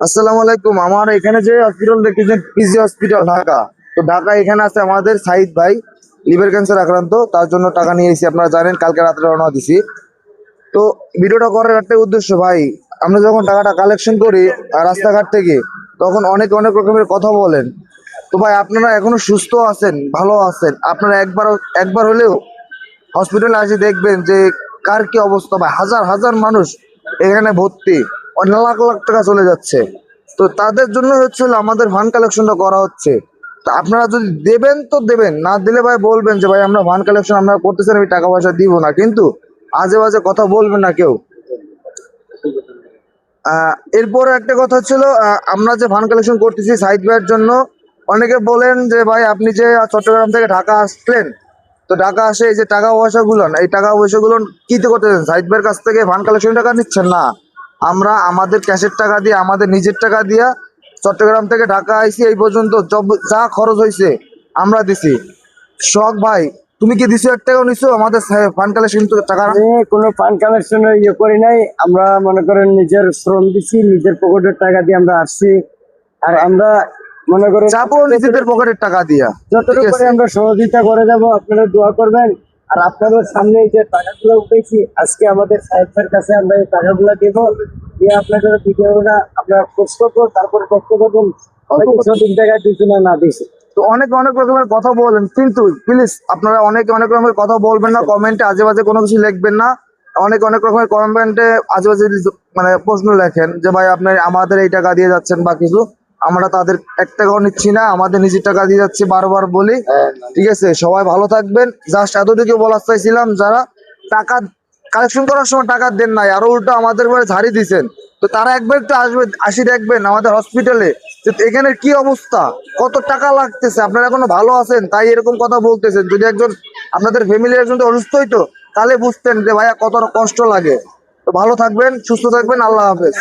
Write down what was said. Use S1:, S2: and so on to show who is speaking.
S1: আসসালামু আলাইকুম। আমার এখানে যে হসপিটাল দেখতেছেন পিজি হসপিটাল ঢাকা, তো ঢাকা এখানে আছে আমাদের সাইদ ভাই, লিভার ক্যান্সার আক্রান্ত, তার জন্য টাকা নিয়ে এসেছি। আপনারা জানেন কালকে রাত্রে রওনা দিছি। তো ভিডিওটা করার একটা উদ্দেশ্য ভাই, আমরা যখন টাকাটা কালেকশন করি রাস্তাঘাট থেকে, তখন অনেক অনেক রকমের কথা বলেন। তো ভাই আপনারা এখনো সুস্থ আছেন, ভালো আছেন, আপনারা একবার একবার হলেও হসপিটালে আসে দেখবেন যে কার কি অবস্থা। ভাই হাজার হাজার মানুষ এখানে ভর্তি, অনেক লাখ লাখ টাকা চলে যাচ্ছে। তো তাদের জন্য হচ্ছে হলো আমাদের ফান্ড কালেকশনটা করা হচ্ছে। তো আপনারা যদি দেবেন তো দেবেন, না দিলে ভাই বলবেন যে ভাই আমরা ফান্ড কালেকশন আমরা করতেছেন, আমি টাকা পয়সা দিব না, কিন্তু আজে বাজে কথা বলবেন না কেউ। এরপরে একটা কথা ছিল, আমরা যে ফান্ড কালেকশন করতেছি সাইড ভাইয়ের জন্য, অনেকে বলেন যে ভাই আপনি যে চট্টগ্রাম থেকে ঢাকা আসলেন, তো ঢাকা আসে এই যে টাকা পয়সাগুলো, এই টাকা পয়সাগুলো কিতে করতেছেন? সাইড ভাইয়ের কাছ থেকে ফান্ড কালেকশন টাকা নিচ্ছেন না। আমরা আমাদের ক্যাশের টাকা দিয়ে, আমাদের নিজের টাকা দিয়া চট্টগ্রাম থেকে ঢাকা আইছি, এই পর্যন্ত যা খরচ হয়েছে আমরা দিছি। শখ ভাই, তুমি কি দিছো? 1 টাকাও নিছো আমাদের ফান্ড কালেকশন টাকা?
S2: আমি কোনো ফান্ড কালেকশনের করি নাই। আমরা মনে করেন নিজের শ্রম দিচ্ছি, নিজের পকেটের টাকা দিয়ে আমরা আসছি। আর আমরা মনে করেন
S1: যাবো নিজেদের পকেটের টাকা দিয়া, ঠিক
S2: যতটুকু করে
S1: আছে?
S2: আমরা সহযোগিতা করে যাব, আপনারা দোয়া করবেন। আর আপনাদের সামনে এই যে টাকাগুলো উঠেছি, আজকে আমাদের সাহেবের কাছে আমরা এই টাকাগুলো দেব, দিয়ে আপনাদের ভিডিওটা আমরা পোস্ট করবো, তারপর পোস্ট করবেন সঠিক জায়গায় দিচ্ছি না না দিচ্ছি।
S1: তো অনেক অনেক রকমের কথা বলেন, কিন্তু প্লিজ আপনারা অনেক অনেক রকমের কথা বলবেন না, কমেন্টে আজে বাজে কোনো কিছু লিখবেন না। অনেক অনেক রকমের কমেন্টে আজে বাজে মানে প্রশ্ন লেখেন যে ভাই আপনি আমাদের এই টাকা দিয়ে যাচ্ছেন বা কিছু। আমরা তাদের 1 টাকাও নিচ্ছি না, আমাদের নিজের টাকা দিয়ে যাচ্ছি, বারবার বলি। ঠিক আছে, সবাই ভালো থাকবেন। জাস্ট এতটুকু বলার চাইছিলাম, যারা টাকা কালেকশন করার সময় টাকা দেন নাই, আরো উল্টো আমাদের উপরে ঝাড়ি দিছেন, তো তারা একবার একটু আসবে, আসি দেখবেন আমাদের হসপিটালে যে এখানে কি অবস্থা, কত টাকা লাগতেছে। আপনারা এখনো ভালো আছেন তাই এরকম কথা বলতেছেন। যদি একজন আপনাদের ফ্যামিলির একজন তো অসুস্থ হইতো, তাহলে বুঝতেন যে ভাইয়া কত কষ্ট লাগে। তো ভালো থাকবেন, সুস্থ থাকবেন, আল্লাহ হাফেজ।